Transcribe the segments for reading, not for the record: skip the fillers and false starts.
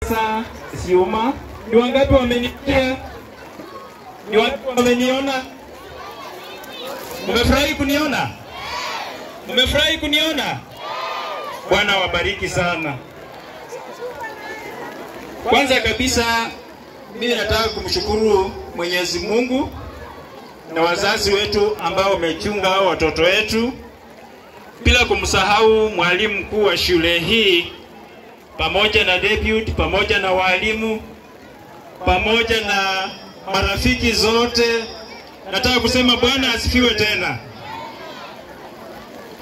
Sasa Siuma, ni wangapi wamenitia? Ni wangapi wameniona? Mmefurahi kuniona? Mmefurahi kuniona? Bwana wabariki sana. Kwanza kabisa mimi nataka kumshukuru Mwenyezi Mungu na wazazi wetu ambao wamechunga watoto wetu, bila kumsahau mwalimu mkuu wa shule hii pamoja na deputy, pamoja na walimu, pamoja na marafiki zote. Nataka kusema Bwana asifiwe tena.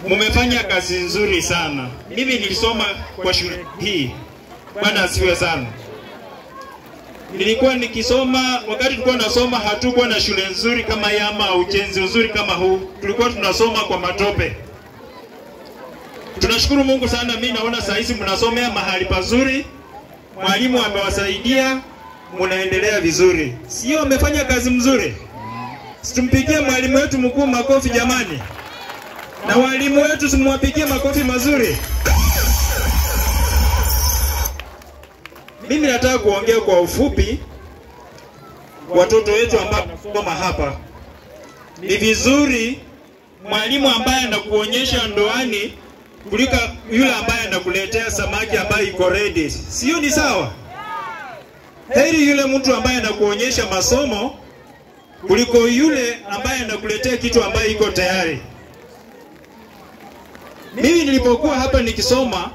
Mumefanya kazi nzuri sana. Mimi nilisoma kwa shule hii. Bwana asifiwe sana. Nilikuwa nikisoma, wakati tulikuwa nasoma hatukuwa na shule nzuri kama Yama au ujenzi nzuri kama huu. Tulikuwa tunasoma kwa matope. Tunashukuru Mungu sana, mimi naona saa hizi mnasomea mahali pazuri. Mwalimu amewasaidia, mnaendelea vizuri. Sio amefanya kazi mzuri? Situmpigie mwalimu wetu mkuu makofi jamani. Na walimu wetu simwapigie makofi mazuri. Mimi nataka kuongea kwa ufupi watoto wetu ambao wanasoma hapa. Ni vizuri mwalimu ambaye anakuonyesha ndoani kuliko yule ambaye anakuletea samaki ambaye iko ready. Sio ni sawa? Heri yule mtu ambaye anakuonyesha masomo kuliko yule ambaye anakuletea kitu ambaye iko tayari. Mimi nilipokuwa hapa nikisoma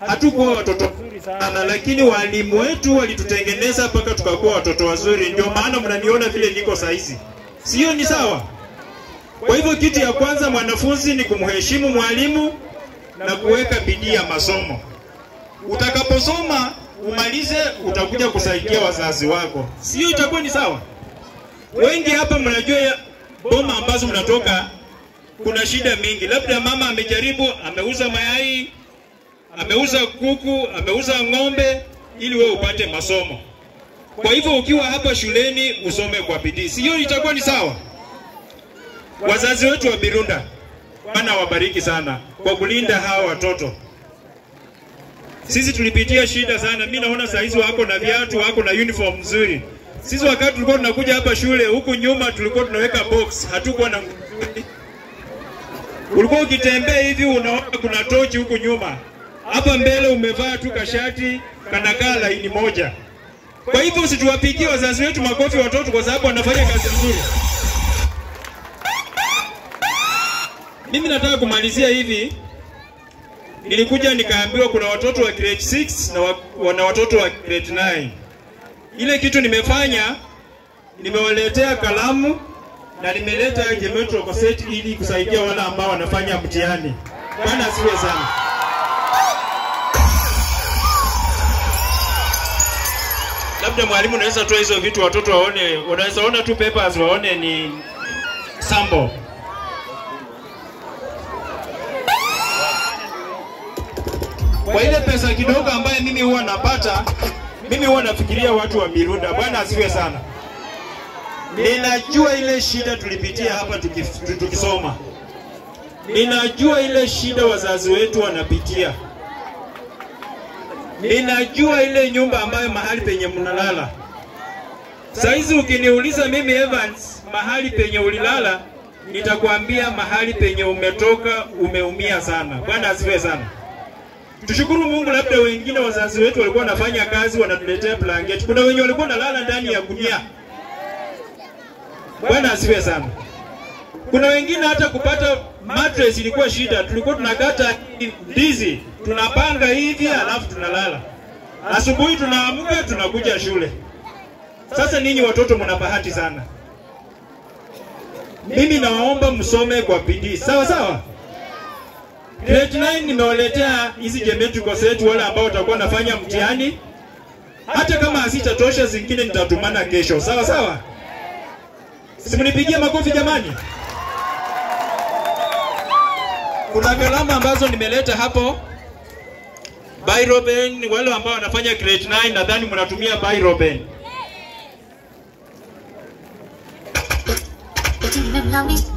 hatukuwa watoto wazuri sana, lakini walimu wetu walitutengeneza mpaka tukakuwa watoto wazuri. Ndio maana mnaniona vile niko saizi. Sio ni sawa? Kwa hivyo kitu ya kwanza mwanafunzi ni kumheshimu mwalimu na kuweka bidii ya masomo. Utakaposoma umalize, utakuja kusaidia wazazi wako. Sio itakuwa ni sawa? Wengi hapa mnajua boma ambazo mnatoka kuna shida mingi. Labda mama amejaribu, ameuza mayai, ameuza kuku, ameuza ng'ombe ili wewe upate masomo. Kwa hivyo ukiwa hapa shuleni usome kwa bidii. Sio itakuwa ni sawa? Wazazi wetu wa Birunda, Bwana wabariki sana kwa kulinda hawa watoto. Sisi tulipitia shida sana. Mimi naona saa hizi wako na viatu, wako na uniform nzuri. Sisi wakati tulikuwa tunakuja hapa shule, huku nyuma tulikuwa tunaweka box, hatukuwa na ulikuwa ukitembea hivi unaona kuna tochi huku nyuma. Hapa mbele umevaa tu kashati kanakaa laini moja. Kwa hivyo usituwapigie wazazi wetu makofi watoto kwa sababu wanafanya kazi nzuri. Mimi nataka kumalizia hivi. Nilikuja nikaambiwa kuna watoto wa grade 6 na watoto wa grade 9. Ile kitu nimefanya, nimewaletea kalamu na nimeleta geometry cassette ili kusaidia wale ambao wanafanya mtihani. Bwana asifiwe sana. Labda mwalimu anaweza toa hizo vitu watoto waone, wanaweza ona tu papers waone ni sample. Kwa ile pesa kidogo ambaye mimi huwa napata, mimi huwa nafikiria watu wa Birunda. Bwana asifiwe sana. Ninajua ile shida tulipitia hapa tukisoma. Ninajua ile shida wazazi wetu wanapitia. Ninajua ile nyumba ambayo mahali penye mnalala. Saizi ukiniuliza mimi Evans mahali penye ulilala, nitakwambia mahali penye umetoka umeumia sana. Bwana asifiwe sana. Tushukuru Mungu, labda wengine wazazi wetu walikuwa wanafanya kazi wanatuletea blanket. Kuna wenye walikuwa nalala ndani ya gunia. Bwana asifiwe sana. Kuna wengine hata kupata mattress ilikuwa shida. Tulikuwa tunakata ndizi, tunapanga hivi alafu tunalala. Asubuhi tunaamka tunakuja shule. Sasa ninyi watoto mna bahati sana. Mimi nawaomba msome kwa bidii. Sawa sawa? Grade 9 nimewaletea hizi geometry cassette wale ambao watakuwa nafanya mtihani. Hata kama hazitatosha zingine nitatumana kesho. Sawa sawa? Simnipigie makofi jamani. Kuna kalamu ambazo nimeleta hapo. Biro pen, wale ambao wanafanya grade 9 nadhani mnatumia biro pen.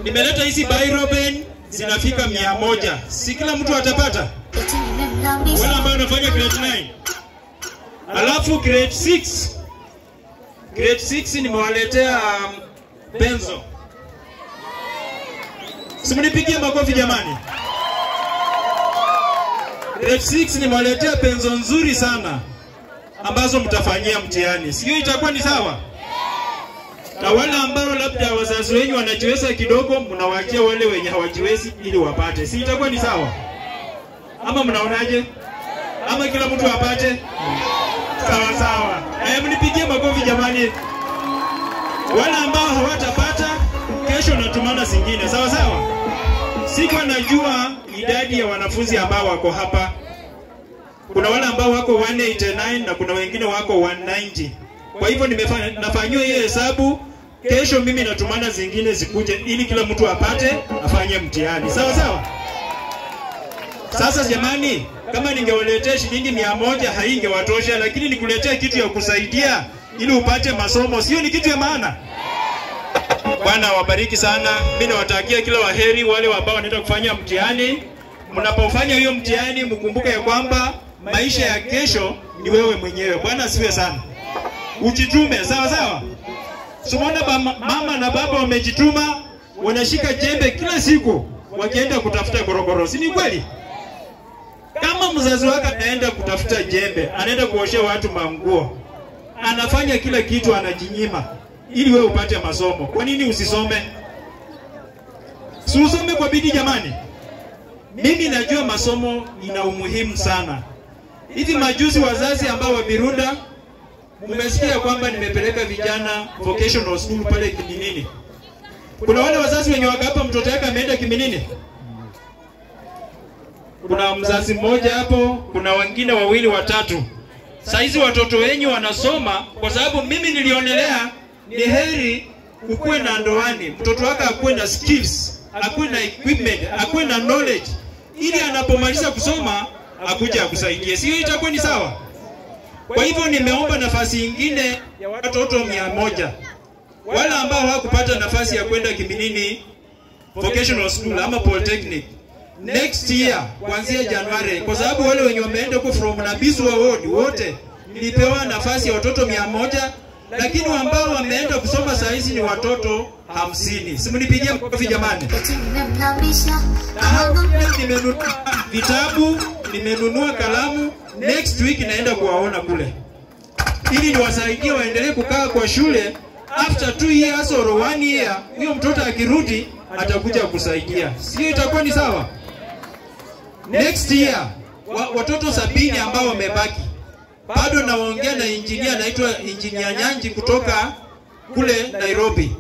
Nimeleta hizi biro pen zinafika 100. Si kila mtu atapata. Wale ambao wanafanya grade 9. Alafu grade 6 nimewaletea benzo. Simnipigie makofi jamani. Grade 6 nimewaletea benzo nzuri sana ambazo mtafanyia mtihani. Sio itakuwa ni sawa? Na wale ambao labda wazazi wenyu wanajiweza kidogo, mnawaachia wale wenye hawajiwezi ili wapate. Si itakuwa ni sawa? Ama mnaonaje? Ama kila mtu apate? Sawa sawa. Mnipigie makofi jamani. Wale ambao hawatapata kesho natumana zingine. Sawa sawa? Sikuwa najua idadi ya wanafunzi ambao wako hapa. Kuna wale ambao wako 189 na kuna wengine wako 190. Kwa hivyo nafanywa hiyo hesabu. Kesho mimi natumana zingine zikuje ili kila mtu apate afanye mtihani. Sawa sawa? Sasa jamani, kama ningewaletea shilingi 100 haingewatosha, lakini nikuletea kitu ya kusaidia ili upate masomo. Sio ni kitu ya maana? Bwana wabariki sana. Mimi nawatakia kila waheri wale ambao wanaenda kufanya mtihani. Mnapofanya hiyo mtihani mkumbuke ya kwamba maisha ya kesho ni wewe mwenyewe. Bwana asifiwe sana. Ujitume, sawa sawa? Sumona mama na baba wamejituma, wanashika jembe kila siku wakienda kutafuta korokoro. Si ni kweli? Kama mzazi wako anaenda kutafuta jembe, anaenda kuoshea watu manguo, anafanya kila kitu, anajinyima ili wewe upate masomo. Kwa nini usisome? Si usome kwa bidii jamani. Mimi najua masomo ina umuhimu sana. Hivi majuzi wazazi ambao wa Birunda mmesikia kwamba nimepeleka vijana vocational school pale Kiminini. Kuna wale wazazi wenye wako hapa mtoto wake ameenda Kiminini? Kuna mzazi mmoja hapo, kuna wengine wawili watatu. Saizi watoto wenyu wanasoma kwa sababu mimi nilionelea ni heri ukuwe na ndoani, mtoto wako akuwe na skills, akuwe na equipment, akuwe na knowledge ili anapomaliza kusoma akuja akusaidie. Sio itakuwa ni sawa? Kwa hivyo nimeomba nafasi nyingine ya watoto 100. Wale ambao hawakupata nafasi ya kwenda Kiminini vocational school ama polytechnic next year kuanzia Januari, kwa sababu wale wenye wameenda huko from Nabisu Award wote nilipewa nafasi ya watoto 100, lakini ambao wameenda kusoma saa hizi ni watoto 50. Simnipigie makofi jamani. Nimenunua vitabu, nimenunua kalamu, next week naenda kuwaona kule ili niwasaidie waendelee kukaa kwa shule. After 2 years or 1 year, huyo mtoto akirudi atakuja kusaidia. Sio itakuwa ni sawa? Next year watoto 70 ambao wamebaki, bado naongea na engineer anaitwa Engineer Nyanji kutoka kule Nairobi.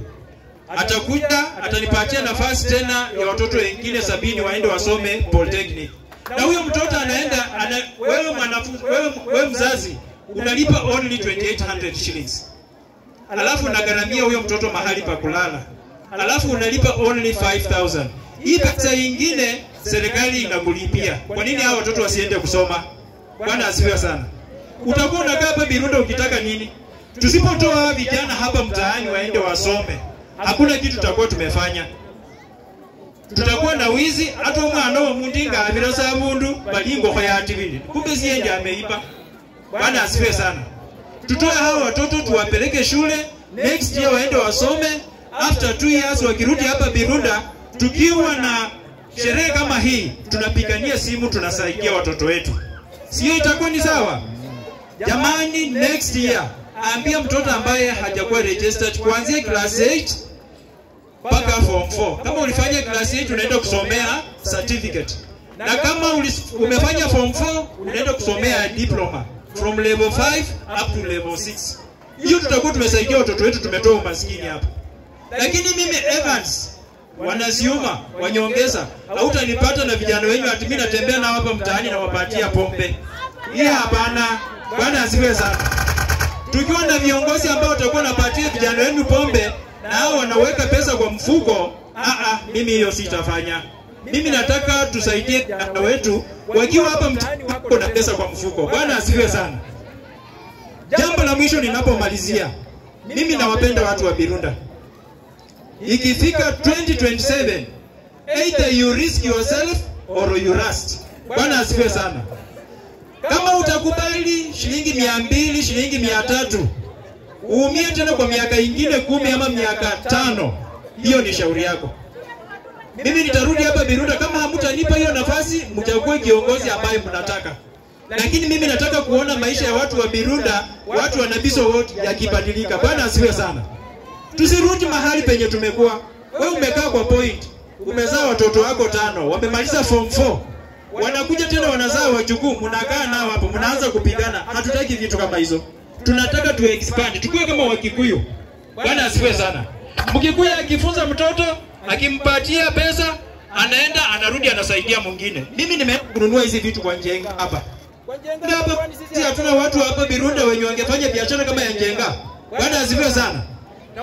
Atakuja atanipatia nafasi tena ya watoto wengine 70 waende wasome polytechnic. Na huyo mtoto anaenda wewe mwanafunzi, wewe mzazi unalipa only 2800 shillings. Alafu nagaramia huyo mtoto mahali pa kulala. Alafu unalipa only 5000. Hii pesa nyingine serikali inakulipia. Kwa nini hao watoto wasiende kusoma? Bwana asifiwe sana. Utakuwa unakaa hapa Birunda ukitaka nini? Tusipotoa vijana hapa mtaani waende wasome, hakuna kitu tutakuwa tumefanya. Tutakuwa na wizi, hata mwana wa mundinga abirasa mundu balingo kwa yativili. Kumbe siende ameiba. Bwana asifiwe sana. Tutoe hao watoto tuwapeleke shule, next year waende wasome. After 2 years wakirudi hapa Birunda, tukiwa na sherehe kama hii, tunapigania simu, tunasaidia watoto wetu. Sio itakuwa ni sawa? Jamani, next year ambia mtoto ambaye hajakuwa registered kuanzia class 8 mpaka form 4. Kama ulifanya class 8 unaenda kusomea certificate. Na kama umefanya form 4 unaenda kusomea diploma from level 5 up to level 6. Hiyo tutakuwa tumesaidia watoto wetu, tumetoa umaskini hapa. Lakini mimi Evans wanaziuma wanyongeza, hautanipata na vijana wenyu ati mimi natembea na hapa mtaani na wapatia pombe. Hii hapana. Bwana asifiwe sana. Tukiwa na viongozi ambao watakuwa napatia vijana wenu pombe na hao wanaweka pesa kwa mfuko, mimi hiyo sitafanya. Mimi nataka tusaidie vijana wetu wakiwa hapa mtaani wako na pesa kwa mfuko. Bwana asifiwe sana. Jambo la mwisho ninapomalizia, mimi nawapenda watu wa Birunda. Ikifika 2027, either you risk yourself or you rust. Bwana asifiwe sana. Kama utakubali shilingi 200, shilingi 300, uumie tena kwa miaka ingine 10 ama miaka 5, hiyo ni shauri yako. Mimi nitarudi hapa Birunda, kama hamtanipa hiyo nafasi, mchague kiongozi ambaye mnataka. Lakini mimi nataka kuona maisha ya watu wa Birunda, watu wa Nabiso wote yakibadilika. Bwana asifiwe sana. Tusirudi mahali penye tumekuwa. Wewe umekaa kwa point, umezaa watoto wako 5, wamemaliza form 4. Wanakuja tena wanazaa wajukuu, mnakaa nao hapo, mnaanza kupigana. Hatutaki vitu kama hizo. Tunataka tu expand, tukue kama Wakikuyu. Bwana asifiwe sana. Mkikuyu akifunza mtoto, akimpatia pesa, anaenda anarudi anasaidia mwingine. Mimi nimekununua hizi vitu kwa Njenga hapa. Hapa sisi hatuna watu hapa Birunda wenye wangefanya biashara kama ya Njenga. Bwana asifiwe sana.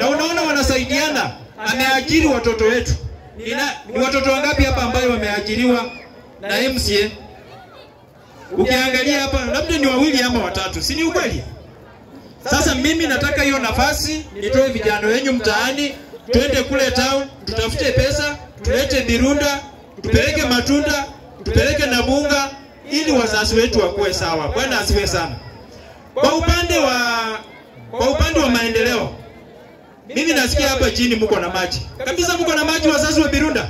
Na unaona wanasaidiana. Ameajiri watoto wetu. Ni watoto wangapi hapa ambao wameajiriwa na MCA? Ukiangalia hapa labda ni 2 ama 3. Si ni ukweli? Sasa mimi nataka hiyo nafasi nitoe vijana wenyu mtaani, twende kule town, tutafute pesa, tulete Birunda, tupeleke matunda, tupeleke na bunga ili wazazi wetu wakuwe sawa. Bwana asifiwe sana. Kwa upande wa maendeleo, mimi nasikia hapa chini mko na maji. Kabisa mko na maji wazazi wa Birunda?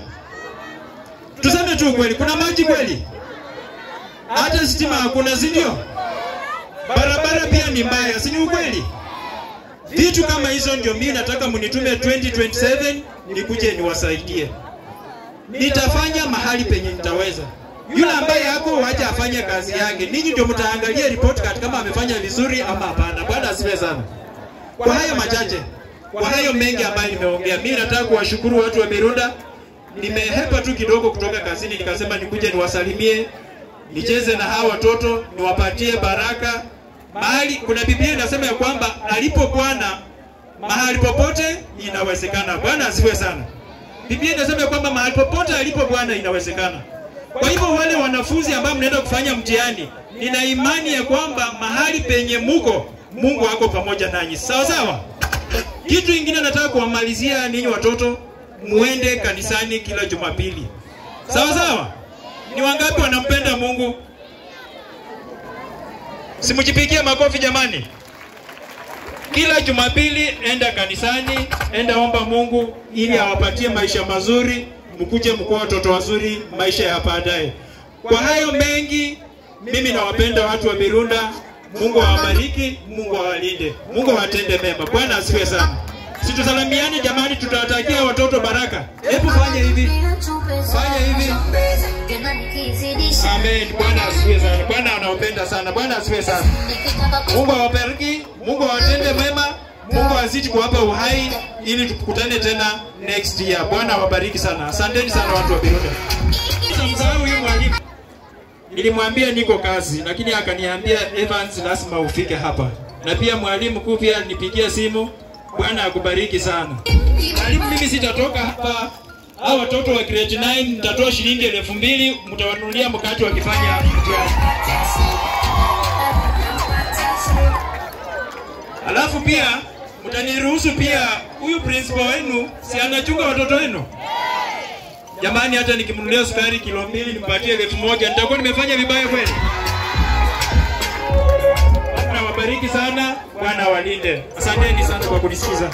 Tuseme tu kweli, kuna maji kweli? Hata stima hakuna, si ndio? Barabara pia ni mbaya, si ni ukweli? Vitu kama hizo ndio mimi nataka mnitume 2027 nikuje niwasaidie. Nitafanya mahali penye nitaweza. Yule ambaye yako waje afanye kazi yake. Ninyi ndio mtaangalia report card kama amefanya vizuri ama hapana. Bwana asifiwe sana. Kwa haya machache, kwa hayo mengi ambayo nimeongea, mimi nataka kuwashukuru watu wa Birunda. Nimehepa tu kidogo kutoka kazini, nikasema nikuje niwasalimie, nicheze na hawa watoto, niwapatie baraka. Mahali kuna Biblia inasema ya kwamba alipo Bwana mahali popote inawezekana. Bwana asifiwe sana. Biblia inasema ya kwamba mahali popote alipo Bwana inawezekana. Kwa hivyo wale wanafunzi ambao mnaenda kufanya mtihani, nina imani ya kwamba mahali penye muko, Mungu wako pamoja nanyi. Sawa sawa? Kitu kingine nataka kuwamalizia ninyi watoto, muende kanisani kila Jumapili. Sawa sawa? Ni wangapi wanampenda Mungu? Simujipigie makofi jamani. Kila Jumapili enda kanisani, enda omba Mungu ili awapatie maisha mazuri, mkuje mkuwa watoto wazuri maisha ya baadaye. Kwa hayo mengi, mimi nawapenda watu wa Birunda. Mungu awabariki, Mungu awalinde, Mungu awatende mema. Bwana asifiwe sana. Situsalamiani jamani, tutawatakia watoto baraka. Hebu fanya hivi. Fanya hivi. Amen. Bwana asifiwe sana. Bwana anawapenda sana. Bwana asifiwe sana. Mungu awabariki, Mungu awatende mema, Mungu azidi kuwapa uhai ili tukutane tena next year. Bwana awabariki sana. Asanteni sana watu wa Birunda. Msahau huyu mwalimu. Nilimwambia niko kazi, lakini akaniambia Evans lazima ufike hapa. Na pia mwalimu mkuu pia nipigia simu. Bwana akubariki sana. Mwalimu, mimi sitatoka hapa. Hao watoto wa grade 9 nitatoa shilingi 2000, mtawanunulia mkate wakifanya mtihani. Alafu pia mtaniruhusu pia huyu principal wenu si anachunga watoto wenu? Jamani, hata nikimnunulia sukari kilo 2 nimpatie 1000, nitakuwa nimefanya vibaya kweli? Bwana wabariki sana, Bwana walinde. Asanteni sana kwa kunisikiza.